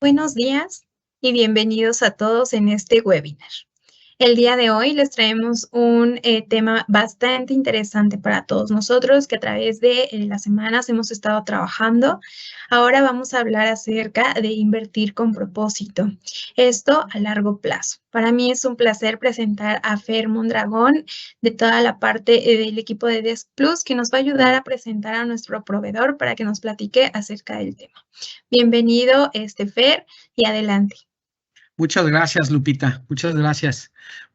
Buenos días y bienvenidos a todos en este webinar. El día de hoy les traemos un tema bastante interesante para todos nosotros que a través de las semanas hemos estado trabajando. Ahora vamos a hablar acerca de invertir con propósito, esto a largo plazo. Para mí es un placer presentar a Fer Mondragón de toda la parte del equipo de Desk Plus que nos va a ayudar a presentar a nuestro proveedor para que nos platique acerca del tema. Bienvenido, Fer, y adelante. Muchas gracias, Lupita. Muchas gracias.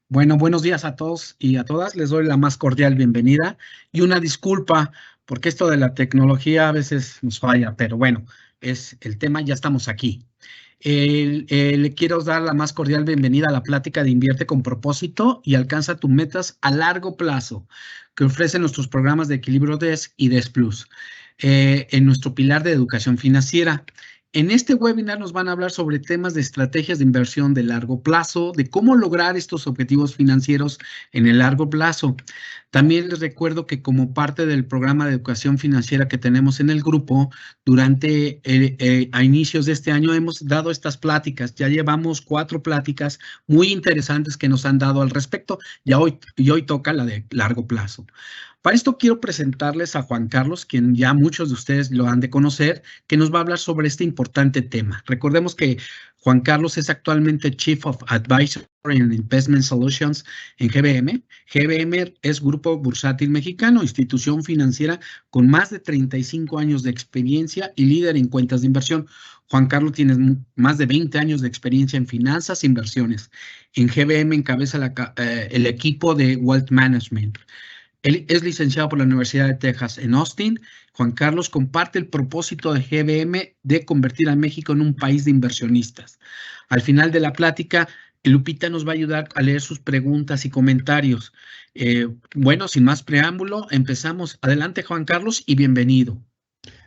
Bueno, buenos días a todos y a todas. Les doy la más cordial bienvenida y una disculpa porque esto de la tecnología a veces nos falla, pero bueno, es el tema, ya estamos aquí. Le quiero dar la más cordial bienvenida a la plática de Invierte con propósito y alcanza tus metas a largo plazo que ofrecen nuestros programas de Equilibrio Desk y Desk Plus en nuestro pilar de educación financiera. En este webinar nos van a hablar sobre temas de estrategias de inversión de largo plazo, de cómo lograr estos objetivos financieros en el largo plazo. También les recuerdo que como parte del programa de educación financiera que tenemos en el grupo, durante a inicios de este año hemos dado estas pláticas. Ya llevamos 4 pláticas muy interesantes que nos han dado al respecto y hoy toca la de largo plazo. Para esto quiero presentarles a Juan Carlos, quien ya muchos de ustedes lo han de conocer, que nos va a hablar sobre este importante tema. Recordemos que Juan Carlos es actualmente Chief of Advisory and Investment Solutions en GBM. GBM es Grupo Bursátil Mexicano, institución financiera con más de 35 años de experiencia y líder en cuentas de inversión. Juan Carlos tiene más de 20 años de experiencia en finanzas e inversiones. En GBM encabeza el equipo de Wealth Management. Él es licenciado por la Universidad de Texas en Austin. Juan Carlos comparte el propósito de GBM de convertir a México en un país de inversionistas. Al final de la plática, Lupita nos va a ayudar a leer sus preguntas y comentarios. Bueno, sin más preámbulo, empezamos. Adelante, Juan Carlos, y bienvenido.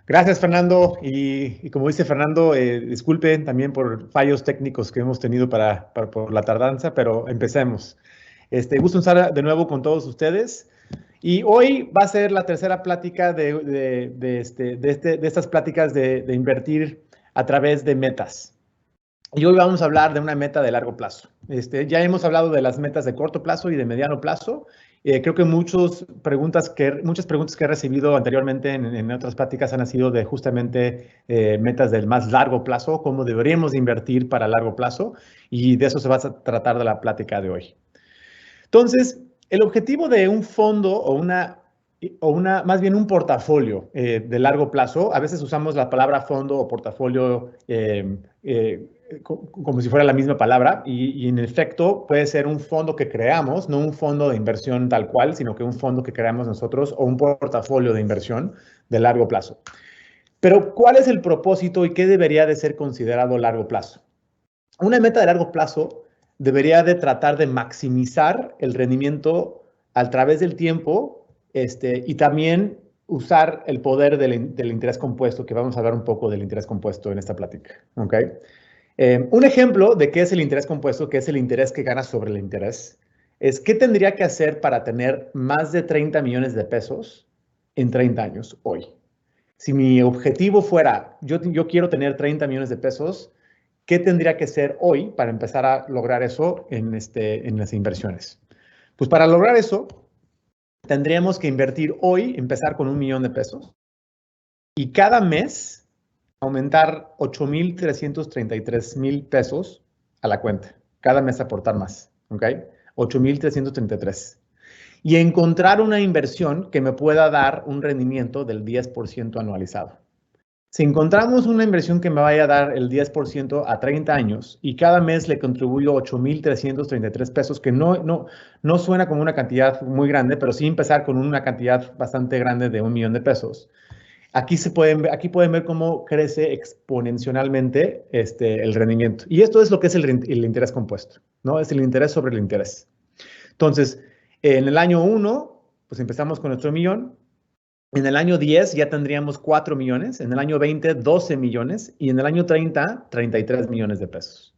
Gracias, Fernando. Y como dice Fernando, disculpen también por fallos técnicos que hemos tenido por la tardanza, pero empecemos. Gusto estar de nuevo con todos ustedes. Y hoy va a ser la tercera plática de estas pláticas de invertir a través de metas. Y hoy vamos a hablar de una meta de largo plazo. Ya hemos hablado de las metas de corto plazo y de mediano plazo. Creo que muchas preguntas que he recibido anteriormente en otras pláticas han sido de justamente metas del más largo plazo, cómo deberíamos invertir para largo plazo. Y de eso se va a tratar de la plática de hoy. Entonces, el objetivo de un fondo más bien un portafolio de largo plazo, a veces usamos la palabra fondo o portafolio como si fuera la misma palabra y en efecto puede ser un fondo que creamos, no un fondo de inversión tal cual, sino que un fondo que creamos nosotros o un portafolio de inversión de largo plazo. Pero, ¿cuál es el propósito y qué debería de ser considerado largo plazo? Una meta de largo plazo debería de tratar de maximizar el rendimiento a través del tiempo y también usar el poder del interés compuesto, que vamos a hablar un poco del interés compuesto en esta plática. ¿Okay? Un ejemplo de qué es el interés compuesto, qué es el interés que gana sobre el interés, es qué tendría que hacer para tener más de 30 millones de pesos en 30 años hoy. Si mi objetivo fuera, yo quiero tener 30 millones de pesos, ¿qué tendría que ser hoy para empezar a lograr eso en las inversiones? Pues para lograr eso, tendríamos que invertir hoy, empezar con $1 millón de pesos y cada mes aumentar 8,333,000 pesos a la cuenta. Cada mes aportar más, ¿ok? 8,333. Y encontrar una inversión que me pueda dar un rendimiento del 10% anualizado. Si encontramos una inversión que me vaya a dar el 10% a 30 años y cada mes le contribuyo 8,333 pesos, que no suena como una cantidad muy grande, pero sí empezar con una cantidad bastante grande de $1 millón de pesos. Aquí pueden ver cómo crece exponencialmente el rendimiento. Y esto es lo que es el interés compuesto, ¿no? Es el interés sobre el interés. Entonces, en el año 1, pues empezamos con nuestro millón. En el año 10 ya tendríamos 4 millones, en el año 20, 12 millones y en el año 30, 33 millones de pesos.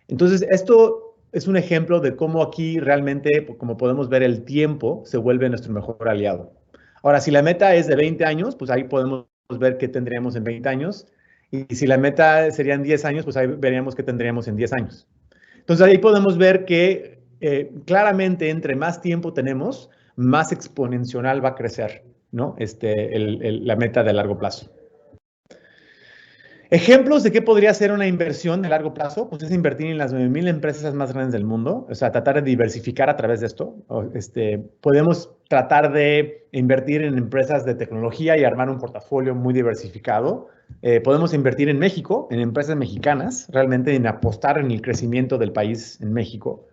Entonces, esto es un ejemplo de cómo aquí realmente, como podemos ver, el tiempo se vuelve nuestro mejor aliado. Ahora, si la meta es de 20 años, pues ahí podemos ver qué tendríamos en 20 años. Y si la meta serían 10 años, pues ahí veríamos qué tendríamos en 10 años. Entonces ahí podemos ver que claramente entre más tiempo tenemos, más exponencial va a crecer, ¿no? La meta de largo plazo. Ejemplos de qué podría ser una inversión de largo plazo, pues es invertir en las 9,000 empresas más grandes del mundo, o sea, tratar de diversificar a través de esto. Podemos tratar de invertir en empresas de tecnología y armar un portafolio muy diversificado. Podemos invertir en México, en empresas mexicanas, realmente en apostar en el crecimiento del país en México.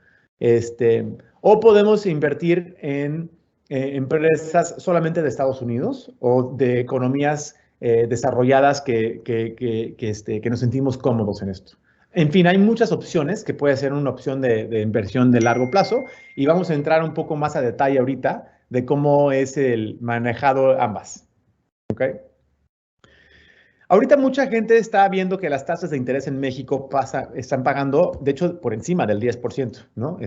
O podemos invertir en empresas solamente de Estados Unidos o de economías desarrolladas que nos sentimos cómodos en esto. En fin, hay muchas opciones que puede ser una opción de inversión de largo plazo y vamos a entrar un poco más a detalle ahorita de cómo es el manejado ambas. ¿Okay? Ahorita mucha gente está viendo que las tasas de interés en México están pagando, de hecho, por encima del 10%, ¿no?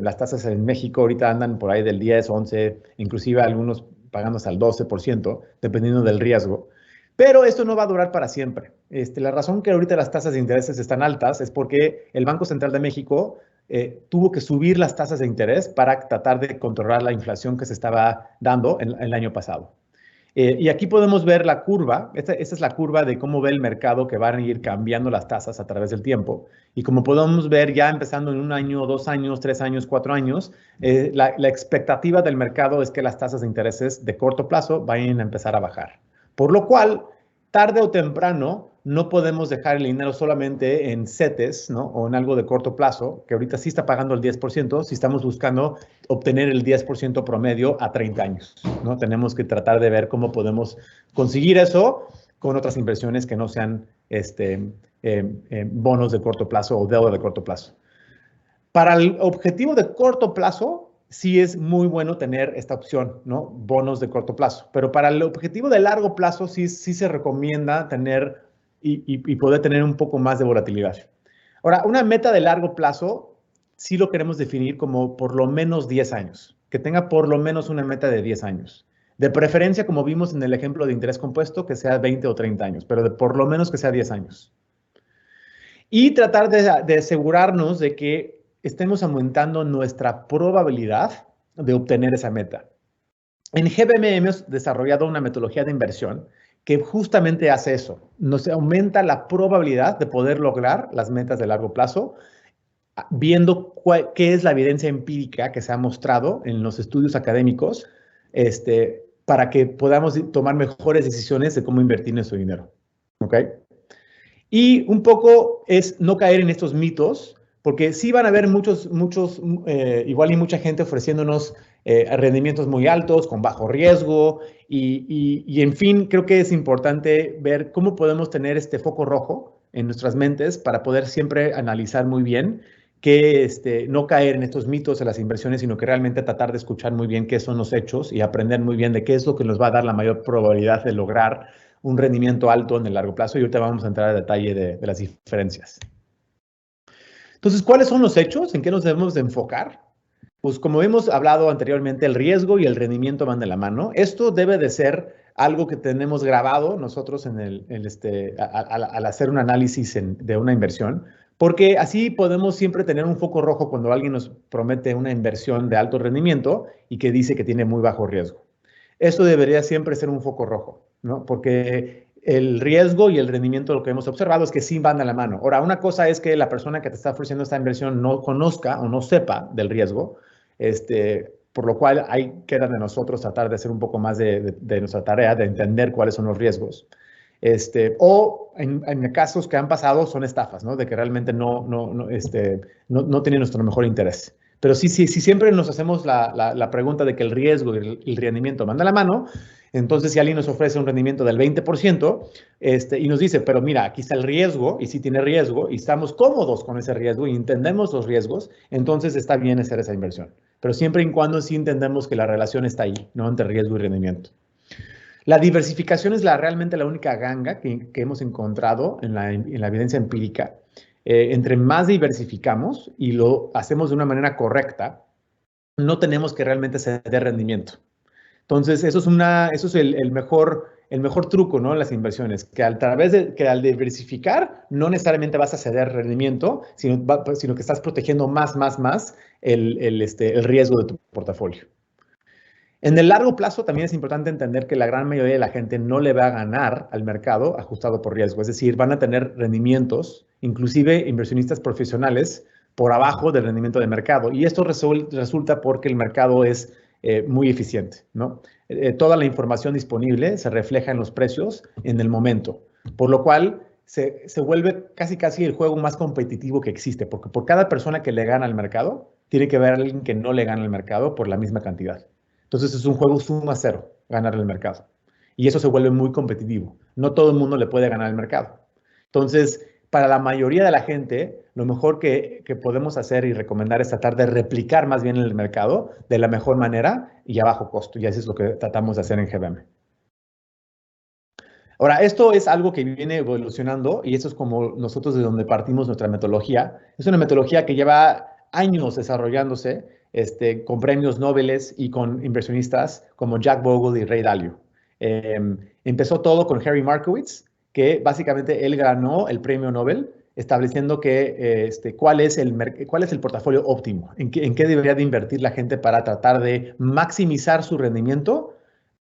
Las tasas en México ahorita andan por ahí del 10, 11, inclusive algunos pagando hasta el 12%, dependiendo del riesgo. Pero esto no va a durar para siempre. La razón que ahorita las tasas de interés están altas es porque el Banco Central de México tuvo que subir las tasas de interés para tratar de controlar la inflación que se estaba dando el año pasado. Y aquí podemos ver la curva. Esta es la curva de cómo ve el mercado que van a ir cambiando las tasas a través del tiempo. Y como podemos ver ya empezando en 1 año, 2 años, 3 años, 4 años, la expectativa del mercado es que las tasas de intereses de corto plazo vayan a empezar a bajar. Por lo cual, tarde o temprano, no podemos dejar el dinero solamente en CETES, ¿no? O en algo de corto plazo, que ahorita sí está pagando el 10%, si estamos buscando obtener el 10% promedio a 30 años, ¿no? Tenemos que tratar de ver cómo podemos conseguir eso con otras inversiones que no sean bonos de corto plazo o deuda de corto plazo. Para el objetivo de corto plazo, sí es muy bueno tener esta opción, ¿no? Bonos de corto plazo. Pero para el objetivo de largo plazo, sí se recomienda tener y poder tener un poco más de volatilidad. Ahora, una meta de largo plazo, sí lo queremos definir como por lo menos 10 años. Que tenga por lo menos una meta de 10 años. De preferencia, como vimos en el ejemplo de interés compuesto, que sea 20 o 30 años, pero por lo menos que sea 10 años. Y tratar de asegurarnos de que estemos aumentando nuestra probabilidad de obtener esa meta. En GBM hemos desarrollado una metodología de inversión que justamente hace eso. Nos aumenta la probabilidad de poder lograr las metas de largo plazo, viendo qué es la evidencia empírica que se ha mostrado en los estudios académicos para que podamos tomar mejores decisiones de cómo invertir nuestro dinero. ¿Ok? Y un poco es no caer en estos mitos, porque sí van a haber igual y mucha gente ofreciéndonos rendimientos muy altos, con bajo riesgo, y en fin, creo que es importante ver cómo podemos tener este foco rojo en nuestras mentes para poder siempre analizar muy bien que no caer en estos mitos de las inversiones, sino que realmente tratar de escuchar muy bien qué son los hechos y aprender muy bien de qué es lo que nos va a dar la mayor probabilidad de lograr un rendimiento alto en el largo plazo, y ahorita vamos a entrar a detalle de las diferencias. Entonces, ¿cuáles son los hechos? ¿En qué nos debemos de enfocar? Pues como hemos hablado anteriormente, el riesgo y el rendimiento van de la mano. Esto debe de ser algo que tenemos grabado nosotros al hacer un análisis de una inversión, porque así podemos siempre tener un foco rojo cuando alguien nos promete una inversión de alto rendimiento y que dice que tiene muy bajo riesgo. Esto debería siempre ser un foco rojo, ¿no? Porque el riesgo y el rendimiento, lo que hemos observado es que sí van de la mano. Ahora, una cosa es que la persona que te está ofreciendo esta inversión no conozca o no sepa del riesgo, por lo cual hay que dar de nosotros tratar de hacer un poco más de nuestra tarea, de entender cuáles son los riesgos. O en casos que han pasado son estafas, ¿no? De que realmente no tienen nuestro mejor interés. Pero si siempre nos hacemos la pregunta de que el riesgo y el rendimiento van de la mano, entonces si alguien nos ofrece un rendimiento del 20% y nos dice, pero mira, aquí está el riesgo, y sí tiene riesgo, y estamos cómodos con ese riesgo y entendemos los riesgos, entonces está bien hacer esa inversión. Pero siempre y cuando sí entendemos que la relación está ahí, ¿no? Entre riesgo y rendimiento. La diversificación es realmente la única ganga que hemos encontrado en la evidencia empírica. Entre más diversificamos y lo hacemos de una manera correcta, no tenemos que realmente ceder rendimiento. Entonces, eso es el mejor el mejor truco, ¿no? En las inversiones, que al diversificar no necesariamente vas a ceder rendimiento, sino que estás protegiendo más el riesgo de tu portafolio. En el largo plazo también es importante entender que la gran mayoría de la gente no le va a ganar al mercado ajustado por riesgo. Es decir, van a tener rendimientos, inclusive inversionistas profesionales, por abajo del rendimiento de mercado. Y esto resulta porque el mercado es muy eficiente, ¿no? Toda la información disponible se refleja en los precios en el momento, por lo cual se vuelve casi el juego más competitivo que existe, porque por cada persona que le gana al mercado, tiene que haber alguien que no le gana al mercado por la misma cantidad. Entonces es un juego suma cero, ganar el mercado. Y eso se vuelve muy competitivo. No todo el mundo le puede ganar el mercado. Entonces, para la mayoría de la gente, lo mejor que podemos hacer y recomendar es tratar de replicar más bien el mercado de la mejor manera y a bajo costo. Y eso es lo que tratamos de hacer en GBM. Ahora, esto es algo que viene evolucionando y eso es como nosotros de donde partimos nuestra metodología. Es una metodología que lleva años desarrollándose con premios Nobel y con inversionistas como Jack Bogle y Ray Dalio. Empezó todo con Harry Markowitz, que básicamente él ganó el premio Nobel estableciendo que, cuál es el portafolio óptimo, en qué debería de invertir la gente para tratar de maximizar su rendimiento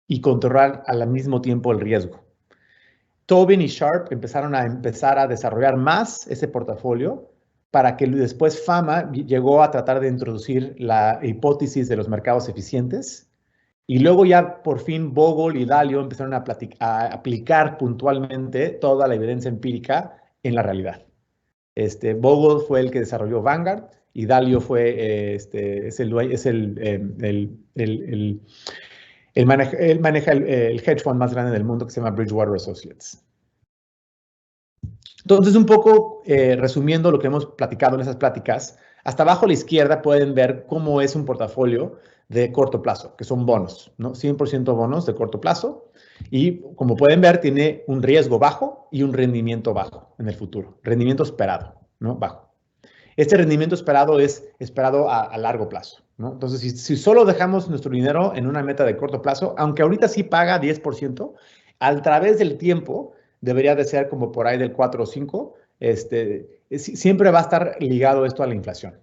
y controlar al mismo tiempo el riesgo. Tobin y Sharp empezaron a desarrollar más ese portafolio para que después Fama llegó a tratar de introducir la hipótesis de los mercados eficientes. Y luego ya por fin Bogle y Dalio empezaron a aplicar puntualmente toda la evidencia empírica en la realidad. Bogle fue el que desarrolló Vanguard y Dalio fue, él maneja el hedge fund más grande del mundo que se llama Bridgewater Associates. Entonces, un poco resumiendo lo que hemos platicado en esas pláticas, hasta abajo a la izquierda pueden ver cómo es un portafolio de corto plazo, que son bonos, ¿no? 100% bonos de corto plazo. Y como pueden ver, tiene un riesgo bajo y un rendimiento bajo en el futuro. Rendimiento esperado, ¿no? Bajo. Este rendimiento esperado es esperado a largo plazo, ¿no? Entonces, si solo dejamos nuestro dinero en una meta de corto plazo, aunque ahorita sí paga 10%, a través del tiempo debería de ser como por ahí del 4 o 5, siempre va a estar ligado esto a la inflación.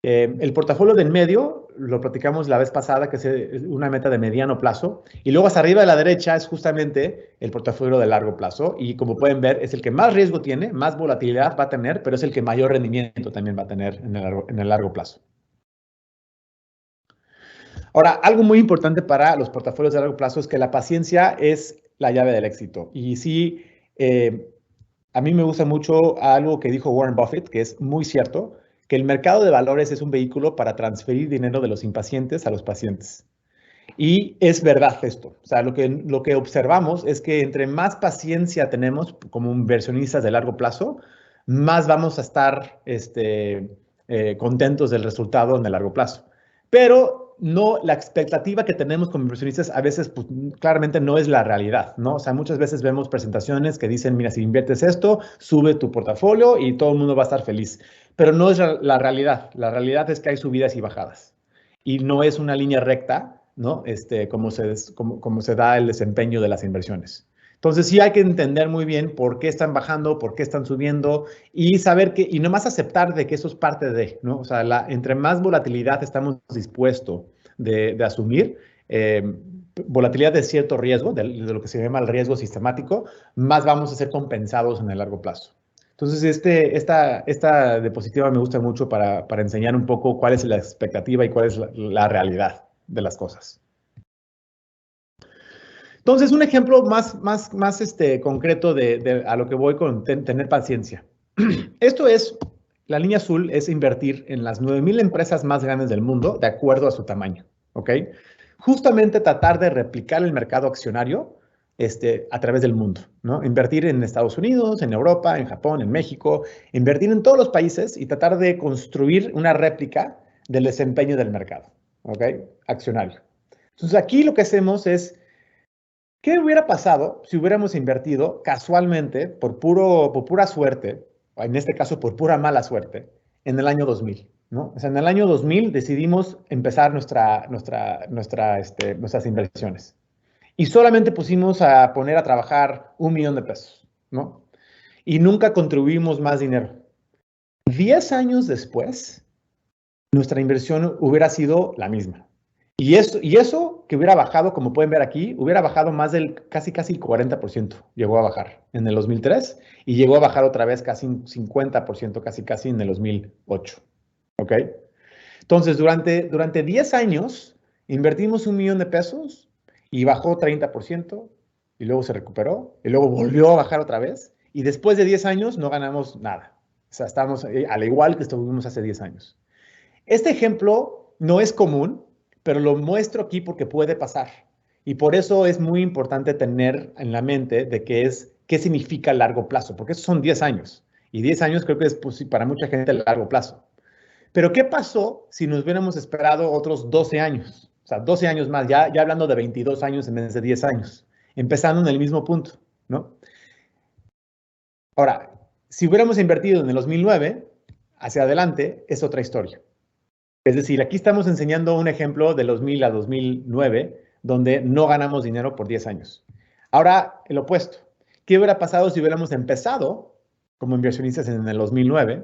El portafolio del medio, lo platicamos la vez pasada, que es una meta de mediano plazo, y luego hasta arriba de la derecha es justamente el portafolio de largo plazo, y como pueden ver, es el que más riesgo tiene, más volatilidad va a tener, pero es el que mayor rendimiento también va a tener en el largo plazo. Ahora, algo muy importante para los portafolios de largo plazo es que la paciencia es la llave del éxito. Y sí, a mí me gusta mucho algo que dijo Warren Buffett, que es muy cierto, que el mercado de valores es un vehículo para transferir dinero de los impacientes a los pacientes. Y es verdad esto. O sea, lo que observamos es que entre más paciencia tenemos como inversionistas de largo plazo, más vamos a estar contentos del resultado en el largo plazo. Pero no, la expectativa que tenemos como inversionistas a veces pues, claramente no es la realidad, ¿no? O sea, muchas veces vemos presentaciones que dicen, mira, si inviertes esto, sube tu portafolio y todo el mundo va a estar feliz. Pero no es la realidad. La realidad es que hay subidas y bajadas. Y no es una línea recta, ¿no? Como se da el desempeño de las inversiones. Entonces sí hay que entender muy bien por qué están bajando, por qué están subiendo y saber que, y nomás aceptar de que eso es parte de, ¿no? O sea, entre más volatilidad estamos dispuestos de asumir, volatilidad de cierto riesgo, de lo que se llama el riesgo sistemático, más vamos a ser compensados en el largo plazo. Entonces, esta diapositiva me gusta mucho para enseñar un poco cuál es la expectativa y cuál es la realidad de las cosas. Entonces, un ejemplo más concreto a lo que voy con tener paciencia. Esto es, la línea azul es invertir en las 9,000 empresas más grandes del mundo de acuerdo a su tamaño, ¿ok? Justamente tratar de replicar el mercado accionario a través del mundo, ¿no? Invertir en Estados Unidos, en Europa, en Japón, en México, invertir en todos los países y tratar de construir una réplica del desempeño del mercado, ¿ok? Accionario. Entonces, aquí lo que hacemos es, ¿qué hubiera pasado si hubiéramos invertido casualmente, por pura suerte, o en este caso por pura mala suerte, en el año 2000? ¿No? O sea, en el año 2000 decidimos empezar nuestras inversiones. y solamente pusimos a poner a trabajar $1 millón de pesos, ¿no? Y nunca contribuimos más dinero. 10 años después, nuestra inversión hubiera sido la misma. Y eso que hubiera bajado, como pueden ver aquí, hubiera bajado más del casi el 40%. Llegó a bajar en el 2003 y llegó a bajar otra vez casi un 50%, casi en el 2008. ¿Ok? Entonces, durante 10 años, invertimos $1 millón de pesos y bajó 30%, y luego se recuperó, y luego volvió a bajar otra vez, y después de 10 años no ganamos nada. O sea, estamos al igual que estuvimos hace 10 años. Este ejemplo no es común, pero lo muestro aquí porque puede pasar. Y por eso es muy importante tener en la mente de qué significa largo plazo, porque esos son 10 años. Y 10 años creo que es pues, para mucha gente largo plazo. Pero ¿qué pasó si nos hubiéramos esperado otros 12 años? O sea, 12 años más, ya hablando de 22 años en vez de 10 años, empezando en el mismo punto, ¿no? Ahora, si hubiéramos invertido en el 2009, hacia adelante, es otra historia. Es decir, aquí estamos enseñando un ejemplo de 2000 a 2009, donde no ganamos dinero por 10 años. Ahora, el opuesto. ¿Qué hubiera pasado si hubiéramos empezado como inversionistas en el 2009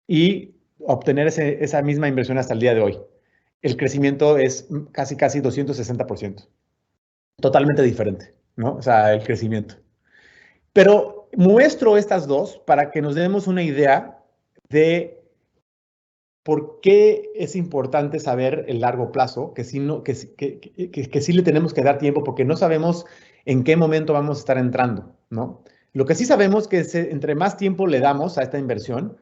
y obtener esa misma inversión hasta el día de hoy? El crecimiento es casi 260%. Totalmente diferente, ¿no? O sea, el crecimiento. Pero muestro estas dos para que nos demos una idea de por qué es importante saber el largo plazo, que sí le tenemos que dar tiempo porque no sabemos en qué momento vamos a estar entrando, ¿no? Lo que sí sabemos que es, entre más tiempo le damos a esta inversión,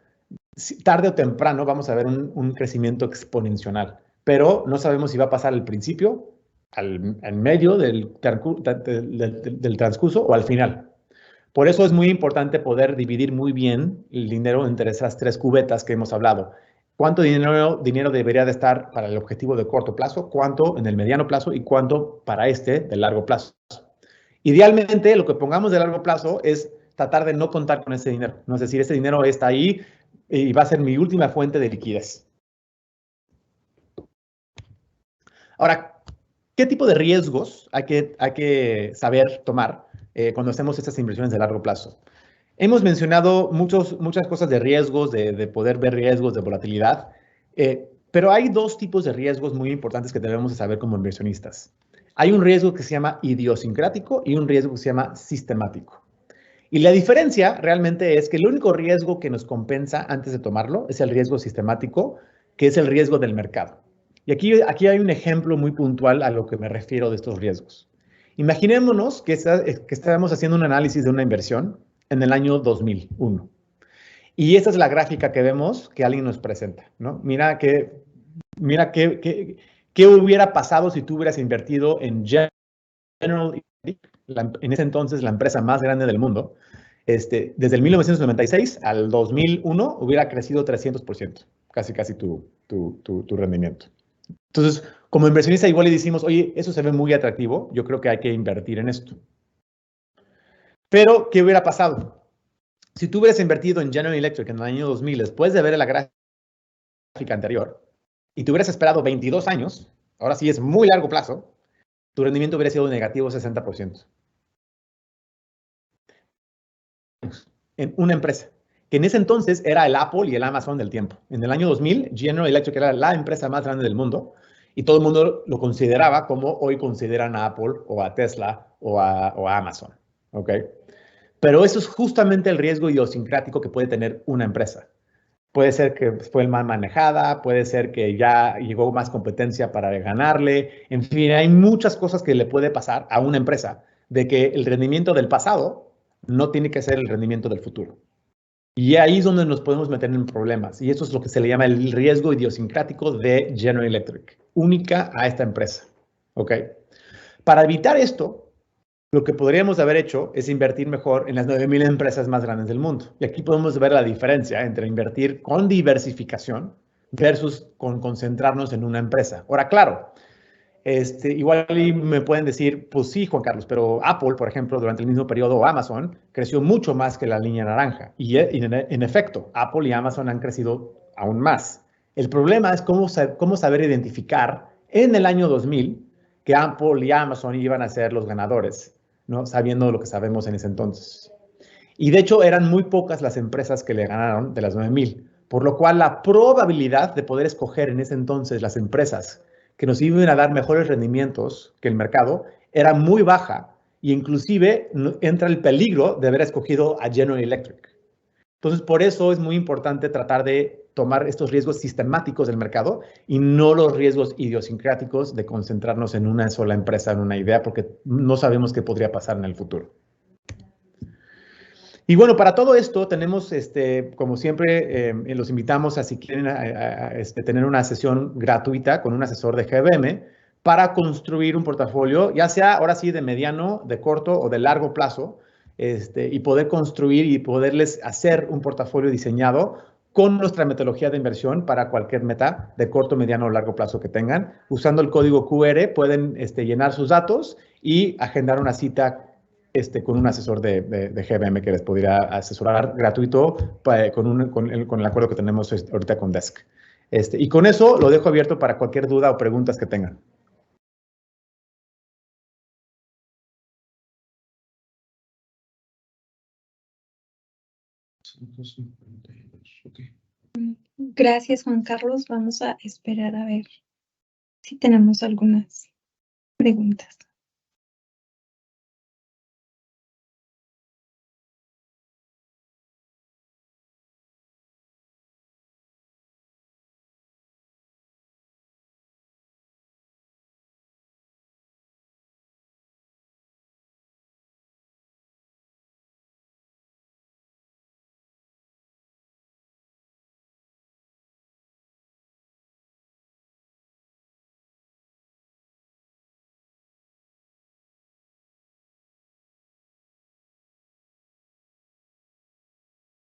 tarde o temprano vamos a ver un crecimiento exponencial, pero no sabemos si va a pasar al principio, al medio del transcurso o al final. Por eso es muy importante poder dividir muy bien el dinero entre esas tres cubetas que hemos hablado. ¿Cuánto dinero debería de estar para el objetivo de corto plazo? ¿Cuánto en el mediano plazo? ¿Y cuánto para de largo plazo? Idealmente, lo que pongamos de largo plazo es tratar de no contar con ese dinero, ¿no? Es decir, ese dinero está ahí y va a ser mi última fuente de liquidez. Ahora, ¿qué tipo de riesgos hay que saber tomar cuando hacemos estas inversiones de largo plazo? Hemos mencionado muchas cosas de riesgos, de poder ver riesgos de volatilidad, pero hay dos tipos de riesgos muy importantes que debemos saber como inversionistas. Hay un riesgo que se llama idiosincrático y un riesgo que se llama sistemático. Y la diferencia realmente es que el único riesgo que nos compensa antes de tomarlo es el riesgo sistemático, que es el riesgo del mercado. Y aquí hay un ejemplo muy puntual a lo que me refiero de estos riesgos. Imaginémonos que estamos haciendo un análisis de una inversión en el año 2001. Y esta es la gráfica que vemos que alguien nos presenta, ¿no? Mira qué hubiera pasado si tú hubieras invertido en General Electric, en ese entonces la empresa más grande del mundo. Desde el 1996 al 2001 hubiera crecido 300%, casi tu rendimiento. Entonces, como inversionista igual le decimos, oye, eso se ve muy atractivo, yo creo que hay que invertir en esto. Pero, ¿qué hubiera pasado? Si tú hubieras invertido en General Electric en el año 2000, después de ver la gráfica anterior, y te hubieras esperado 22 años, ahora sí es muy largo plazo, tu rendimiento hubiera sido negativo 60%. En una empresa, que en ese entonces era el Apple y el Amazon del tiempo. En el año 2000, General Electric era la empresa más grande del mundo, y todo el mundo lo consideraba como hoy consideran a Apple o a Tesla o a Amazon. ¿Ok? Pero eso es justamente el riesgo idiosincrático que puede tener una empresa. Puede ser que fue mal manejada, puede ser que ya llegó más competencia para ganarle. En fin, hay muchas cosas que le puede pasar a una empresa de que el rendimiento del pasado no tiene que ser el rendimiento del futuro. Y ahí es donde nos podemos meter en problemas. Y eso es lo que se le llama el riesgo idiosincrático de General Electric, única a esta empresa. ¿Ok? Para evitar esto, lo que podríamos haber hecho es invertir mejor en las 9,000 empresas más grandes del mundo. Y aquí podemos ver la diferencia entre invertir con diversificación versus con concentrarnos en una empresa. Ahora, claro, igual me pueden decir, pues sí, Juan Carlos, pero Apple, por ejemplo, durante el mismo periodo, o Amazon, creció mucho más que la línea naranja. Y en efecto, Apple y Amazon han crecido aún más. El problema es cómo saber identificar en el año 2000 que Apple y Amazon iban a ser los ganadores, ¿no? Sabiendo lo que sabemos en ese entonces. Y de hecho eran muy pocas las empresas que le ganaron de las 9,000, por lo cual la probabilidad de poder escoger en ese entonces las empresas que nos iban a dar mejores rendimientos que el mercado era muy baja, y inclusive entra el peligro de haber escogido a General Electric. Entonces, por eso es muy importante tratar de tomar estos riesgos sistemáticos del mercado y no los riesgos idiosincráticos de concentrarnos en una sola empresa, en una idea, porque no sabemos qué podría pasar en el futuro. Y bueno, para todo esto tenemos, como siempre, los invitamos a si quieren tener una sesión gratuita con un asesor de GBM para construir un portafolio, ya sea ahora sí de mediano, de corto o de largo plazo, y poder construir y poderles hacer un portafolio diseñado con nuestra metodología de inversión para cualquier meta de corto, mediano o largo plazo que tengan. Usando el código QR pueden llenar sus datos y agendar una cita con un asesor de GBM que les podría asesorar gratuito con el acuerdo que tenemos ahorita con Desk. Y con eso lo dejo abierto para cualquier duda o preguntas que tengan. Gracias, Juan Carlos. Vamos a esperar a ver si tenemos algunas preguntas.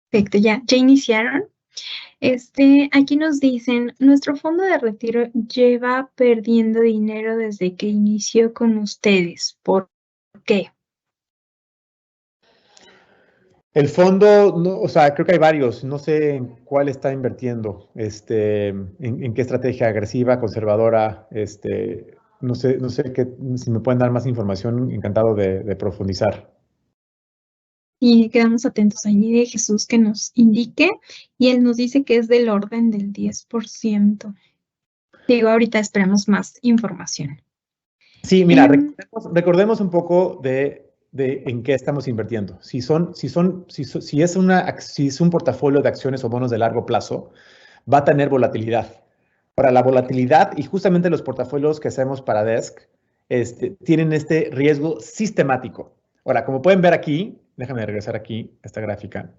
Perfecto, ya iniciaron. Aquí nos dicen, nuestro fondo de retiro lleva perdiendo dinero desde que inició con ustedes. ¿Por qué? El fondo, no, o sea, creo que hay varios. No sé en cuál está invirtiendo, en qué estrategia agresiva, conservadora, no sé si me pueden dar más información, encantado de profundizar. Y quedamos atentos allí de Jesús que nos indique, y él nos dice que es del orden del 10%. Digo, ahorita esperamos más información. Sí, mira, recordemos un poco de en qué estamos invirtiendo. Si es un portafolio de acciones o bonos de largo plazo, va a tener volatilidad. Para la volatilidad, y justamente los portafolios que hacemos para Desk tienen este riesgo sistemático. Ahora, como pueden ver aquí, déjame regresar aquí a esta gráfica.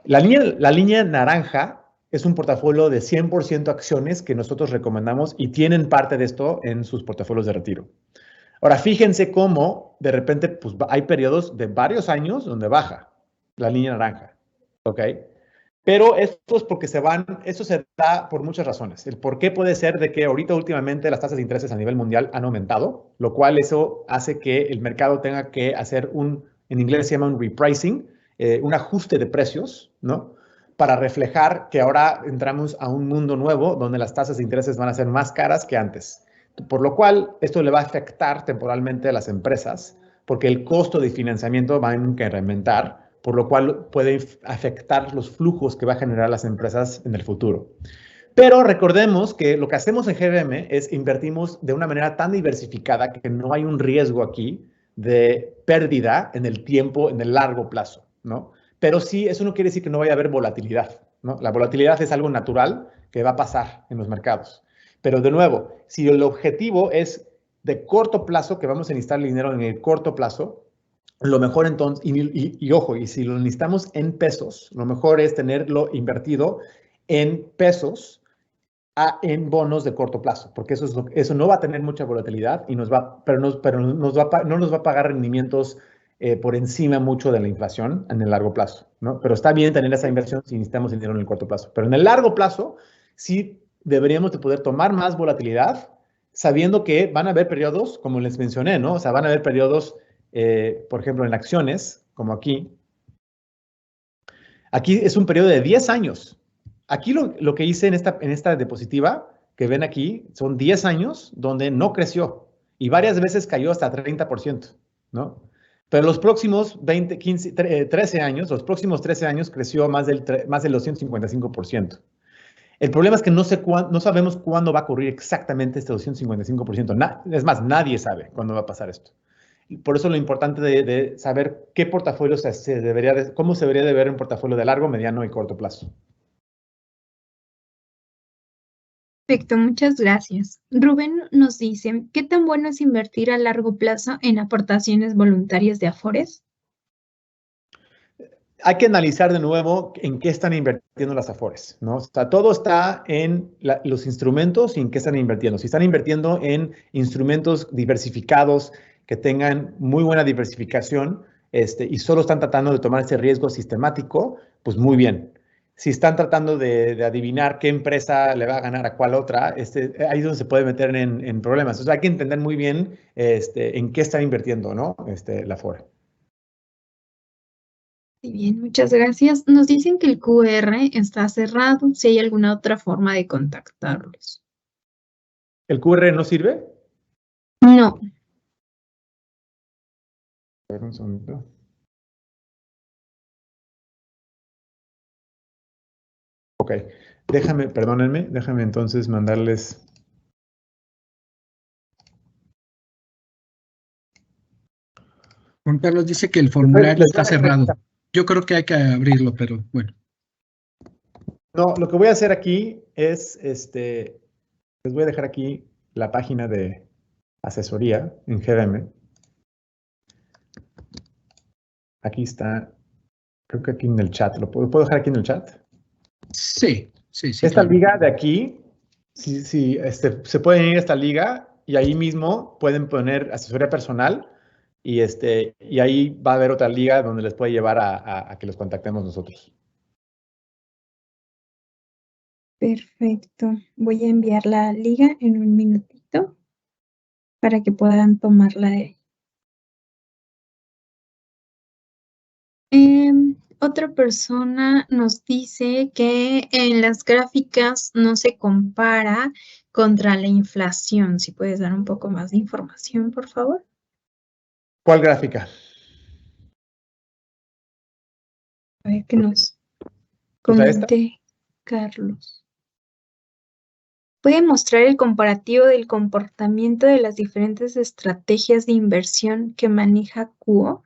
La línea naranja es un portafolio de 100% acciones que nosotros recomendamos y tienen parte de esto en sus portafolios de retiro. Ahora, fíjense cómo de repente pues, hay periodos de varios años donde baja la línea naranja, ¿ok? Pero esto es porque eso se da por muchas razones. El por qué puede ser de que ahorita últimamente las tasas de intereses a nivel mundial han aumentado, lo cual eso hace que el mercado tenga que hacer en inglés se llama un repricing, un ajuste de precios, ¿no? Para reflejar que ahora entramos a un mundo nuevo donde las tasas de intereses van a ser más caras que antes. Por lo cual, esto le va a afectar temporalmente a las empresas, porque el costo de financiamiento va a incrementar, por lo cual puede afectar los flujos que va a generar las empresas en el futuro. Pero recordemos que lo que hacemos en GBM es invertimos de una manera tan diversificada que no hay un riesgo aquí de pérdida en el tiempo, en el largo plazo, ¿no? Pero sí, eso no quiere decir que no vaya a haber volatilidad, ¿no? La volatilidad es algo natural que va a pasar en los mercados. Pero de nuevo, si el objetivo es de corto plazo, que vamos a necesitar el dinero en el corto plazo, lo mejor entonces, y ojo, y si lo necesitamos en pesos, lo mejor es tenerlo invertido en pesos en bonos de corto plazo, porque eso no va a tener mucha volatilidad y no nos va a pagar rendimientos por encima mucho de la inflación en el largo plazo, ¿no? Pero está bien tener esa inversión si necesitamos dinero en el corto plazo. Pero en el largo plazo, sí deberíamos de poder tomar más volatilidad, sabiendo que van a haber periodos, como les mencioné, ¿no? O sea, van a haber periodos, por ejemplo, en acciones, como aquí. Aquí es un periodo de 10 años. Aquí lo que hice en esta diapositiva que ven aquí son 10 años donde no creció. y varias veces cayó hasta 30%, ¿no? Pero los próximos 20, 15, 13 años, los próximos 13 años creció más del 255%. El problema es que no sabemos cuándo va a ocurrir exactamente este 255%. Es más, nadie sabe cuándo va a pasar esto. Y por eso lo importante de saber qué portafolio cómo se debería de ver un portafolio de largo, mediano y corto plazo. Perfecto, muchas gracias. Rubén nos dice, ¿qué tan bueno es invertir a largo plazo en aportaciones voluntarias de Afores? Hay que analizar de nuevo en qué están invirtiendo las Afores, ¿no? O sea, todo está en los instrumentos y en qué están invirtiendo. Si están invirtiendo en instrumentos diversificados que tengan muy buena diversificación y solo están tratando de tomar ese riesgo sistemático, pues muy bien. Si están tratando de adivinar qué empresa le va a ganar a cuál otra, ahí es donde se puede meter en problemas. Entonces hay que entender muy bien en qué está invirtiendo, ¿no? La Afore. Muy bien, muchas gracias. Nos dicen que el QR está cerrado, si hay alguna otra forma de contactarlos. ¿El QR no sirve? No. A ver, un segundito. Ok, perdónenme, déjame entonces mandarles. Juan Carlos dice que el formulario está cerrado. Yo creo que hay que abrirlo, pero bueno. No, lo que voy a hacer aquí es, les voy a dejar aquí la página de asesoría en GBM. Aquí está, creo que aquí en el chat. ¿Lo puedo dejar aquí en el chat? Sí. Esta Claro. liga de aquí, se pueden ir a esta liga y ahí mismo pueden poner asesoría personal y ahí va a haber otra liga donde les puede llevar a que los contactemos nosotros. Perfecto. Voy a enviar la liga en un minutito para que puedan tomarla de ahí. Otra persona nos dice que en las gráficas no se compara contra la inflación. Si puedes dar un poco más de información, por favor. ¿Cuál gráfica? A ver que nos comente Carlos. ¿Puede mostrar el comparativo del comportamiento de las diferentes estrategias de inversión que maneja Kuo?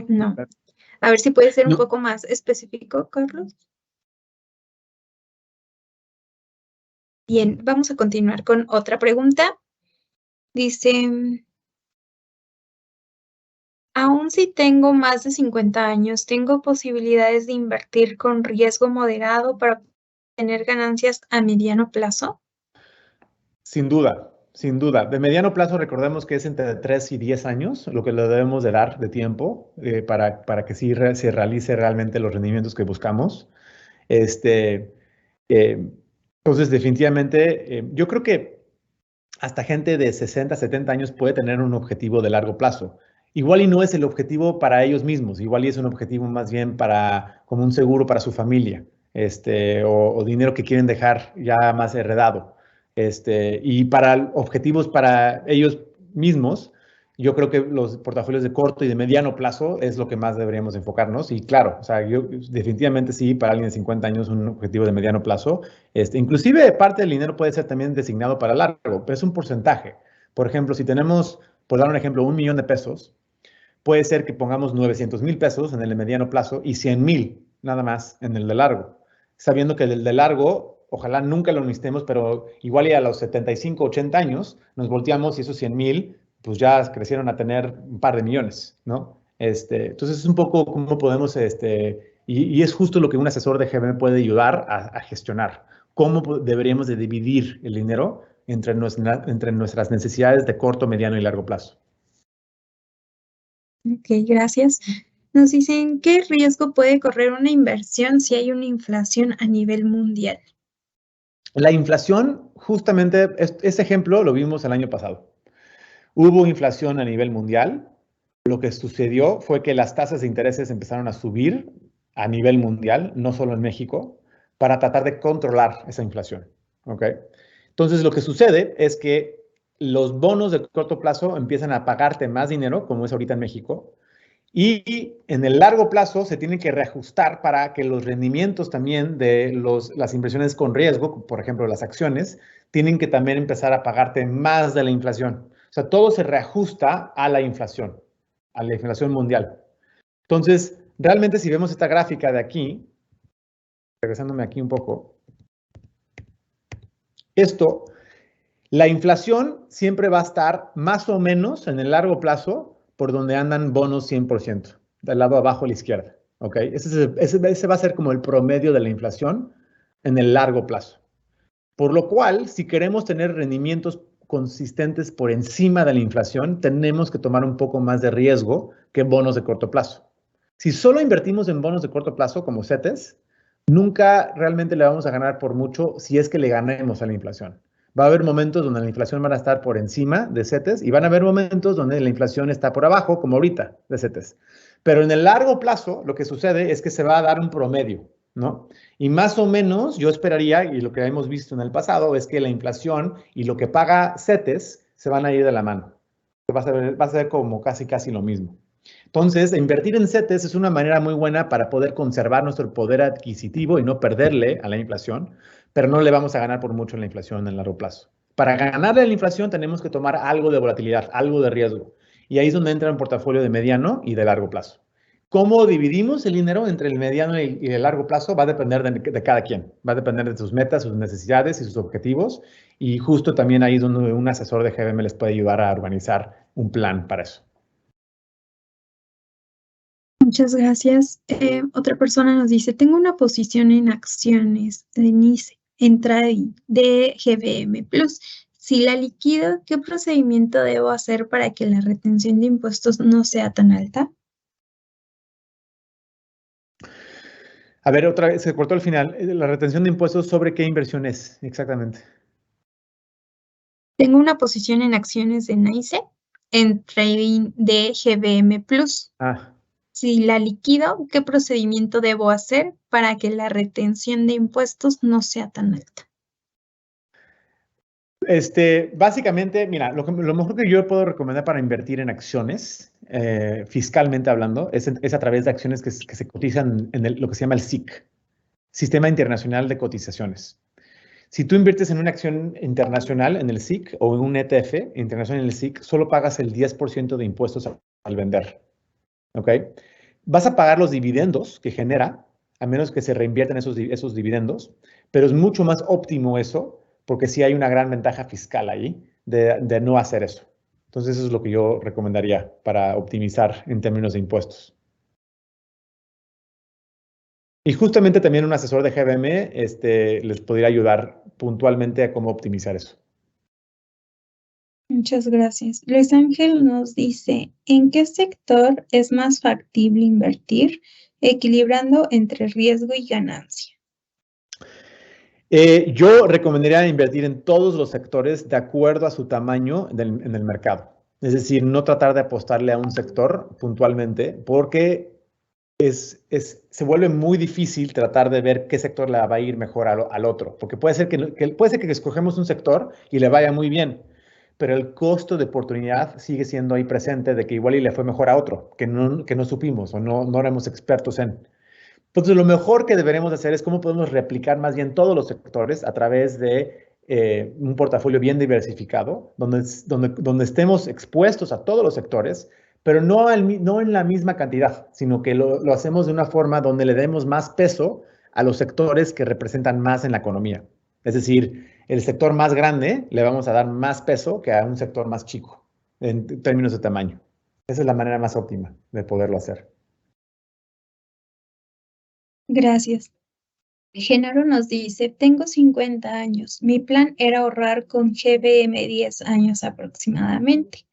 No. A ver si puede ser un poco más específico, Carlos. Bien, vamos a continuar con otra pregunta. Dice, aún si tengo más de 50 años, ¿tengo posibilidades de invertir con riesgo moderado para tener ganancias a mediano plazo? Sin duda, sin duda. De mediano plazo, recordemos que es entre 3 y 10 años lo que le debemos de dar de tiempo para que sí se realice realmente los rendimientos que buscamos. Entonces, definitivamente, yo creo que hasta gente de 60, 70 años puede tener un objetivo de largo plazo. Igual y no es el objetivo para ellos mismos, igual y es un objetivo más bien como un seguro para su familia, o dinero que quieren dejar ya más heredado. Y para objetivos para ellos mismos, yo creo que los portafolios de corto y de mediano plazo es lo que más deberíamos enfocarnos. Y claro, o sea, yo definitivamente sí, para alguien de 50 años un objetivo de mediano plazo. Inclusive parte del dinero puede ser también designado para largo, pero es un porcentaje. Por ejemplo, si tenemos, por dar un ejemplo, $1,000,000, puede ser que pongamos 900,000 pesos en el de mediano plazo y 100,000 nada más en el de largo. Sabiendo que el de largo, ojalá nunca lo necesitemos, pero igual y a los 75, 80 años nos volteamos y esos 100,000 pues ya crecieron a tener un par de millones, ¿no? Entonces es un poco cómo podemos, y es justo lo que un asesor de GBM puede ayudar a gestionar. ¿Cómo deberíamos de dividir el dinero entre nuestras necesidades de corto, mediano y largo plazo? Ok, gracias. Nos dicen, ¿qué riesgo puede correr una inversión si hay una inflación a nivel mundial? La inflación, justamente, ese ejemplo lo vimos el año pasado. Hubo inflación a nivel mundial. Lo que sucedió fue que las tasas de intereses empezaron a subir a nivel mundial, no solo en México, para tratar de controlar esa inflación. ¿Ok? Entonces, lo que sucede es que los bonos de corto plazo empiezan a pagarte más dinero, como es ahorita en México, y en el largo plazo se tienen que reajustar para que los rendimientos también de las inversiones con riesgo, por ejemplo, las acciones, tienen que también empezar a pagarte más de la inflación. O sea, todo se reajusta a la inflación mundial. Entonces, realmente si vemos esta gráfica de aquí, regresándome aquí un poco, la inflación siempre va a estar más o menos en el largo plazo por donde andan bonos 100%, del lado abajo a la izquierda. ¿Ok? Ese va a ser como el promedio de la inflación en el largo plazo. Por lo cual, si queremos tener rendimientos consistentes por encima de la inflación, tenemos que tomar un poco más de riesgo que bonos de corto plazo. Si solo invertimos en bonos de corto plazo como CETES, nunca realmente le vamos a ganar por mucho si es que le ganemos a la inflación. Va a haber momentos donde la inflación va a estar por encima de CETES y van a haber momentos donde la inflación está por abajo, como ahorita, de CETES. Pero en el largo plazo, lo que sucede es que se va a dar un promedio, ¿no? Y más o menos yo esperaría, y lo que hemos visto en el pasado, es que la inflación y lo que paga CETES se van a ir de la mano. Va a ser como casi lo mismo. Entonces, invertir en CETES es una manera muy buena para poder conservar nuestro poder adquisitivo y no perderle a la inflación, pero no le vamos a ganar por mucho en la inflación en largo plazo. Para ganarle a la inflación tenemos que tomar algo de volatilidad, algo de riesgo. Y ahí es donde entra un portafolio de mediano y de largo plazo. ¿Cómo dividimos el dinero entre el mediano y el largo plazo? Va a depender de cada quien. Va a depender de sus metas, sus necesidades y sus objetivos. Y justo también ahí es donde un asesor de GBM les puede ayudar a organizar un plan para eso. Muchas gracias. Otra persona nos dice, tengo una posición en acciones de NICE, en trading de GBM Plus. Si la liquido, ¿qué procedimiento debo hacer para que la retención de impuestos no sea tan alta? A ver, otra vez, se cortó al final. La retención de impuestos, ¿sobre qué inversión es exactamente? Tengo una posición en acciones de NICE, en trading de GBM Plus. Si la liquido, ¿qué procedimiento debo hacer para que la retención de impuestos no sea tan alta? Básicamente, mira, lo mejor que yo puedo recomendar para invertir en acciones, fiscalmente hablando, es a través de acciones que se cotizan en lo que se llama el SIC, Sistema Internacional de Cotizaciones. Si tú inviertes en una acción internacional en el SIC o en un ETF internacional en el SIC, solo pagas el 10% de impuestos al vender. ¿Ok? Vas a pagar los dividendos que genera, a menos que se reinviertan esos dividendos, pero es mucho más óptimo eso, porque sí hay una gran ventaja fiscal ahí de no hacer eso. Entonces, eso es lo que yo recomendaría para optimizar en términos de impuestos. Y justamente también un asesor de GBM les podría ayudar puntualmente a cómo optimizar eso. Muchas gracias. Luis Ángel nos dice, ¿en qué sector es más factible invertir, equilibrando entre riesgo y ganancia? Yo recomendaría invertir en todos los sectores de acuerdo a su tamaño en el mercado. Es decir, no tratar de apostarle a un sector puntualmente, porque se vuelve muy difícil tratar de ver qué sector le va a ir mejor al otro. Porque puede ser que escogemos un sector y le vaya muy bien, pero el costo de oportunidad sigue siendo ahí presente de que igual y le fue mejor a otro, que no supimos o no éramos expertos en. Entonces, lo mejor que deberemos hacer es cómo podemos replicar más bien todos los sectores a través de un portafolio bien diversificado, donde estemos expuestos a todos los sectores, pero no en la misma cantidad, sino que lo hacemos de una forma donde le demos más peso a los sectores que representan más en la economía. Es decir, el sector más grande le vamos a dar más peso que a un sector más chico, en términos de tamaño. Esa es la manera más óptima de poderlo hacer. Gracias. Genaro nos dice, tengo 50 años. Mi plan era ahorrar con GBM 10 años aproximadamente.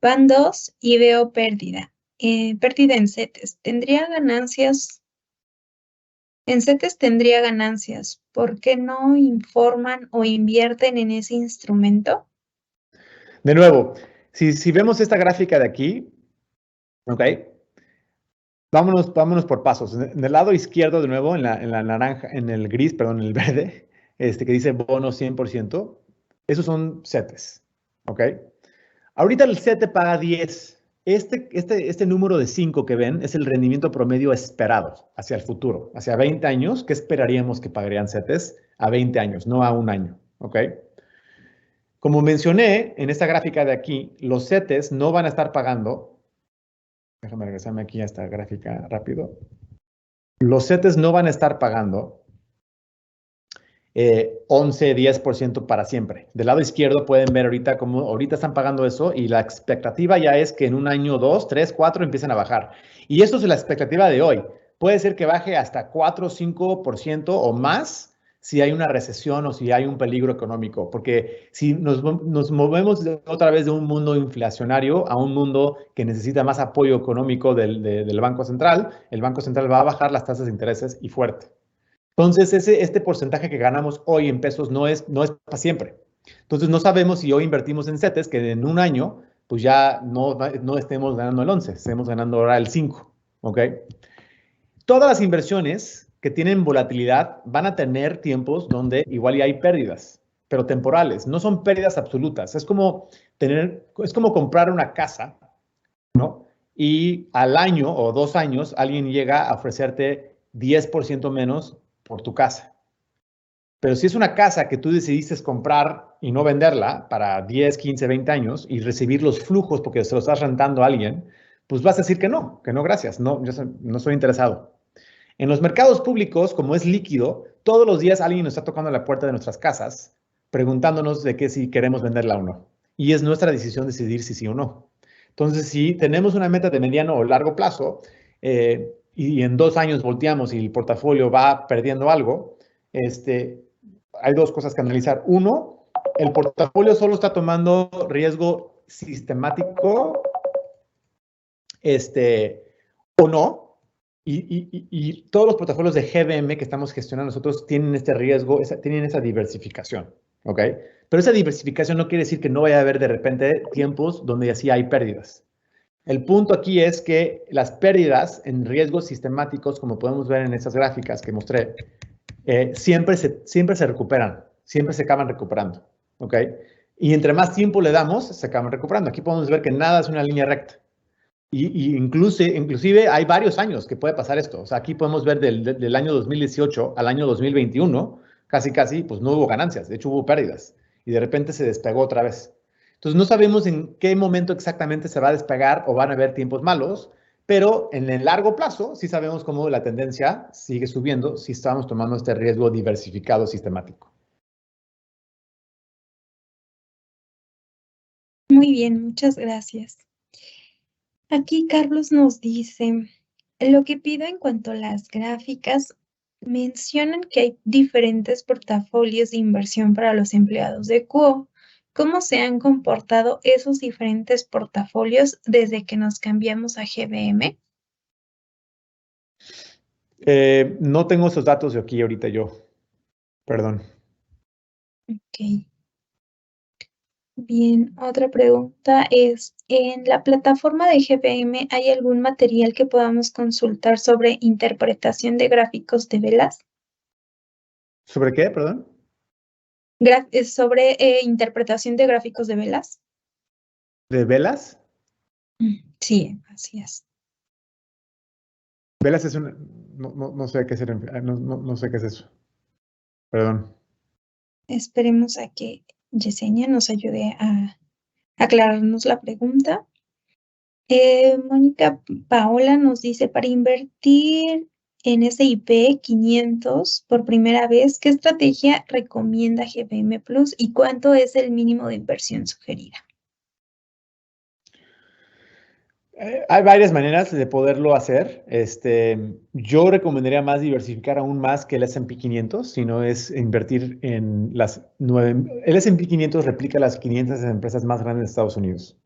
Van 2 y veo pérdida. Pérdida en CETES. ¿Tendría ganancias? En CETES tendría ganancias. ¿Por qué no informan o invierten en ese instrumento? De nuevo, si vemos esta gráfica de aquí, ¿ok? Vámonos por pasos. En el lado izquierdo, de nuevo, en la naranja, en el gris, perdón, en el verde, que dice bono 100%, esos son CETES, ¿ok? Ahorita el CETE paga 10. Este número de 5 que ven es el rendimiento promedio esperado hacia el futuro, hacia 20 años. ¿Qué esperaríamos que pagarían CETES a 20 años, no a un año? ¿Ok? Como mencioné en esta gráfica de aquí, los CETES no van a estar pagando. Déjame regresarme aquí a esta gráfica rápido. Los CETES no van a estar pagando 11, 10% para siempre. Del lado izquierdo pueden ver ahorita cómo ahorita están pagando eso y la expectativa ya es que en un año, 2, 3, 4 empiecen a bajar. Y esto es la expectativa de hoy. Puede ser que baje hasta 4, 5% o más si hay una recesión o si hay un peligro económico. Porque si nos movemos otra vez de un mundo inflacionario a un mundo que necesita más apoyo económico del Banco Central, el Banco Central va a bajar las tasas de intereses y fuerte. Entonces, este porcentaje que ganamos hoy en pesos no es para siempre. Entonces, no sabemos si hoy invertimos en CETES, que en un año, pues ya no estemos ganando el 11, estemos ganando ahora el 5, ¿ok? Todas las inversiones que tienen volatilidad van a tener tiempos donde igual ya hay pérdidas, pero temporales, no son pérdidas absolutas. Es como comprar una casa, ¿no? Y al año o 2 años alguien llega a ofrecerte 10% menos por tu casa. Pero si es una casa que tú decidiste comprar y no venderla para 10, 15, 20 años y recibir los flujos porque se los estás rentando a alguien, pues vas a decir que no gracias, no, yo no soy interesado. En los mercados públicos, como es líquido, todos los días alguien nos está tocando la puerta de nuestras casas preguntándonos de que si queremos venderla o no. Y es nuestra decisión decidir si sí o no. Entonces, si tenemos una meta de mediano o largo plazo y en 2 años volteamos y el portafolio va perdiendo algo, hay 2 cosas que analizar. Uno, el portafolio solo está tomando riesgo sistemático o no. Y todos los portafolios de GBM que estamos gestionando nosotros tienen este riesgo, tienen esa diversificación, ¿ok? Pero esa diversificación no quiere decir que no vaya a haber de repente tiempos donde así hay pérdidas. El punto aquí es que las pérdidas en riesgos sistemáticos, como podemos ver en esas gráficas que mostré, siempre se recuperan, siempre se acaban recuperando, ¿ok? Y entre más tiempo le damos, se acaban recuperando. Aquí podemos ver que nada es una línea recta. Y inclusive hay varios años que puede pasar esto. O sea, aquí podemos ver del año 2018 al año 2021, casi, pues no hubo ganancias. De hecho, hubo pérdidas. Y de repente se despegó otra vez. Entonces, no sabemos en qué momento exactamente se va a despegar o van a haber tiempos malos, pero en el largo plazo sí sabemos cómo la tendencia sigue subiendo si estamos tomando este riesgo diversificado sistemático. Muy bien, muchas gracias. Aquí Carlos nos dice, lo que pido en cuanto a las gráficas, mencionan que hay diferentes portafolios de inversión para los empleados de Kuo. ¿Cómo se han comportado esos diferentes portafolios desde que nos cambiamos a GBM? No tengo esos datos de aquí ahorita yo. Perdón. Ok. Bien, otra pregunta es, ¿en la plataforma de GBM hay algún material que podamos consultar sobre interpretación de gráficos de velas? ¿Sobre qué, perdón? Sobre interpretación de gráficos de velas. ¿De velas? Sí, así es. Velas es una... No sé a qué no sé qué es eso. Perdón. Esperemos a que Yesenia nos ayude a aclararnos la pregunta. Mónica Paola nos dice, para invertir en S&P 500 por primera vez, ¿qué estrategia recomienda GBM Plus y cuánto es el mínimo de inversión sugerida? Hay varias maneras de poderlo hacer. Yo recomendaría más diversificar aún más que el S&P 500, sino es invertir en las 9... El S&P 500 replica las 500 empresas más grandes de Estados Unidos.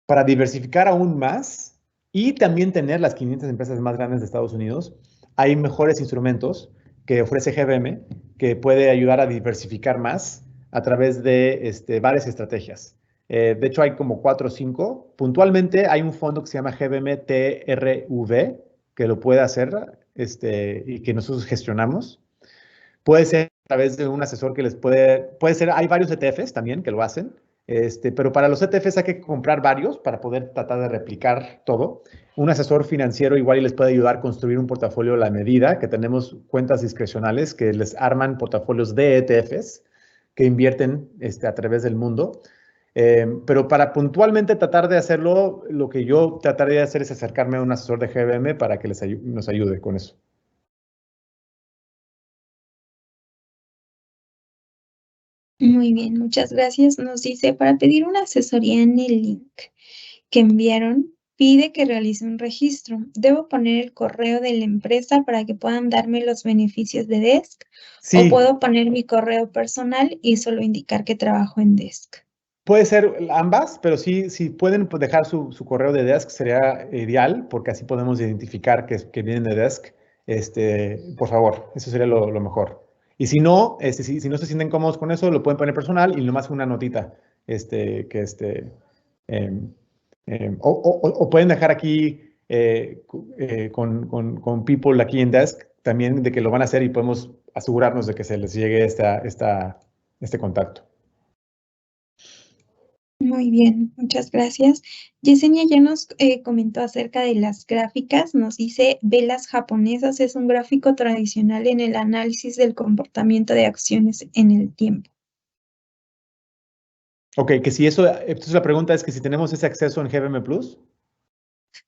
Para diversificar aún más y también tener las 500 empresas más grandes de Estados Unidos, hay mejores instrumentos que ofrece GBM que puede ayudar a diversificar más a través de varias estrategias. De hecho, hay como 4 o 5. Puntualmente hay un fondo que se llama GBM TRV, que lo puede hacer y que nosotros gestionamos. Puede ser a través de un asesor que les puede ser, hay varios ETFs también que lo hacen, pero para los ETFs hay que comprar varios para poder tratar de replicar todo. Un asesor financiero igual y les puede ayudar a construir un portafolio a la medida, que tenemos cuentas discrecionales que les arman portafolios de ETFs que invierten a través del mundo. Pero para puntualmente tratar de hacerlo, lo que yo trataría de hacer es acercarme a un asesor de GBM para que nos ayude con eso. Muy bien, muchas gracias. Nos dice, para pedir una asesoría en el link que enviaron, pide que realice un registro. ¿Debo poner el correo de la empresa para que puedan darme los beneficios de Desk? Sí. ¿O puedo poner mi correo personal y solo indicar que trabajo en Desk? Puede ser ambas, pero sí, si pueden dejar su correo de Desk sería ideal, porque así podemos identificar que vienen de Desk. Por favor, eso sería lo mejor. Y si no, si no se sienten cómodos con eso, lo pueden poner personal y nomás una notita. O pueden dejar aquí con people aquí en Desk también de que lo van a hacer y podemos asegurarnos de que se les llegue este contacto. Muy bien, muchas gracias. Yesenia ya nos comentó acerca de las gráficas. Nos dice, velas japonesas es un gráfico tradicional en el análisis del comportamiento de acciones en el tiempo. Ok, que si eso, entonces la pregunta es que si tenemos ese acceso en GBM Plus.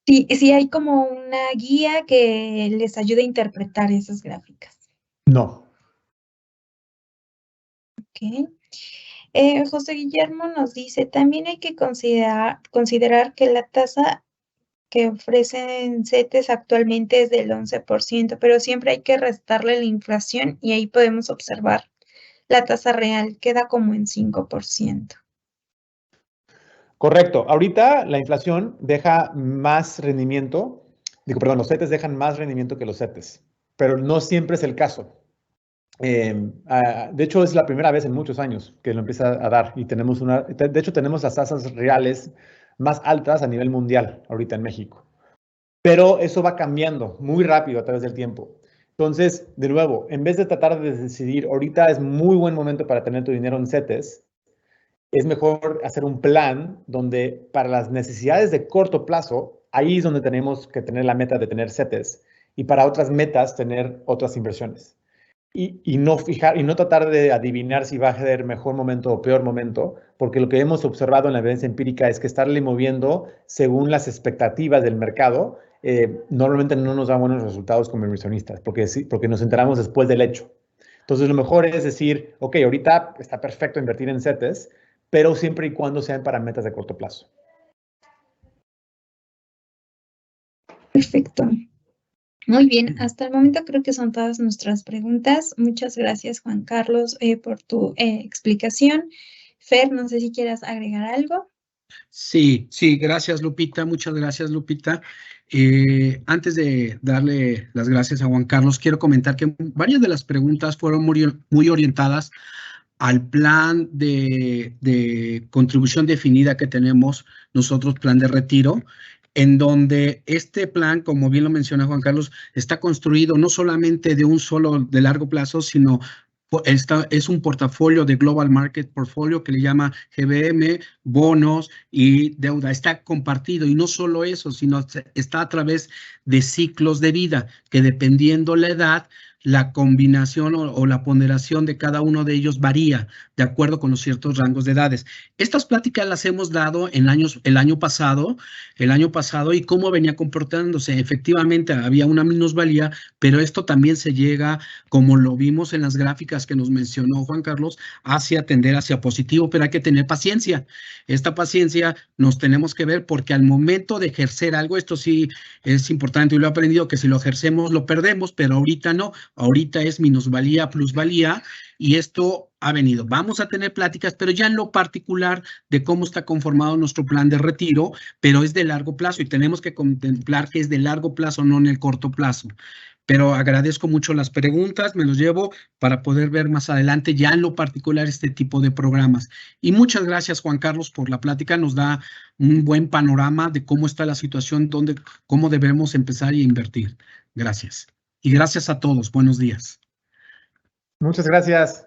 Sí, hay como una guía que les ayude a interpretar esas gráficas. No. Ok. José Guillermo nos dice, también hay que considerar que la tasa que ofrecen CETES actualmente es del 11%, pero siempre hay que restarle la inflación y ahí podemos observar la tasa real, queda como en 5%. Correcto. Ahorita la inflación deja más rendimiento, los CETES dejan más rendimiento que los CETES, pero no siempre es el caso. De hecho, es la primera vez en muchos años que lo empieza a dar y tenemos de hecho, tenemos las tasas reales más altas a nivel mundial ahorita en México. Pero eso va cambiando muy rápido a través del tiempo. Entonces, de nuevo, en vez de tratar de decidir, ahorita es muy buen momento para tener tu dinero en CETES, es mejor hacer un plan donde para las necesidades de corto plazo, ahí es donde tenemos que tener la meta de tener CETES y para otras metas tener otras inversiones. Y no tratar de adivinar si va a ser mejor momento o peor momento, porque lo que hemos observado en la evidencia empírica es que estarle moviendo según las expectativas del mercado normalmente no nos da buenos resultados como inversionistas, porque nos enteramos después del hecho. Entonces, lo mejor es decir, ok, ahorita está perfecto invertir en CETES, pero siempre y cuando sean para metas de corto plazo. Perfecto. Muy bien, hasta el momento creo que son todas nuestras preguntas. Muchas gracias, Juan Carlos, por tu explicación. Fer, no sé si quieras agregar algo. Sí, gracias, Lupita. Muchas gracias, Lupita. Antes de darle las gracias a Juan Carlos, quiero comentar que varias de las preguntas fueron muy orientadas al plan de contribución definida que tenemos nosotros, plan de retiro, en donde este plan, como bien lo menciona Juan Carlos, está construido no solamente de un solo de largo plazo, sino es un portafolio de Global Market Portfolio que le llama GBM, bonos y deuda. Está compartido y no solo eso, sino está a través de ciclos de vida que dependiendo la edad, la combinación o la ponderación de cada uno de ellos varía de acuerdo con los ciertos rangos de edades. Estas pláticas las hemos dado el año pasado y cómo venía comportándose. Efectivamente, había una minusvalía, pero esto también se llega, como lo vimos en las gráficas que nos mencionó Juan Carlos, tender hacia positivo, pero hay que tener paciencia. Esta paciencia nos tenemos que ver porque al momento de ejercer algo, esto sí es importante y lo he aprendido, que si lo ejercemos lo perdemos, pero ahorita no. Ahorita es minusvalía, plusvalía, y esto ha venido. Vamos a tener pláticas, pero ya en lo particular de cómo está conformado nuestro plan de retiro, pero es de largo plazo y tenemos que contemplar que es de largo plazo, no en el corto plazo. pero agradezco mucho las preguntas, me los llevo para poder ver más adelante ya en lo particular este tipo de programas. Y muchas gracias, Juan Carlos, por la plática, nos da un buen panorama de cómo está la situación, cómo debemos empezar a invertir. Gracias. Y gracias a todos, buenos días. Muchas gracias.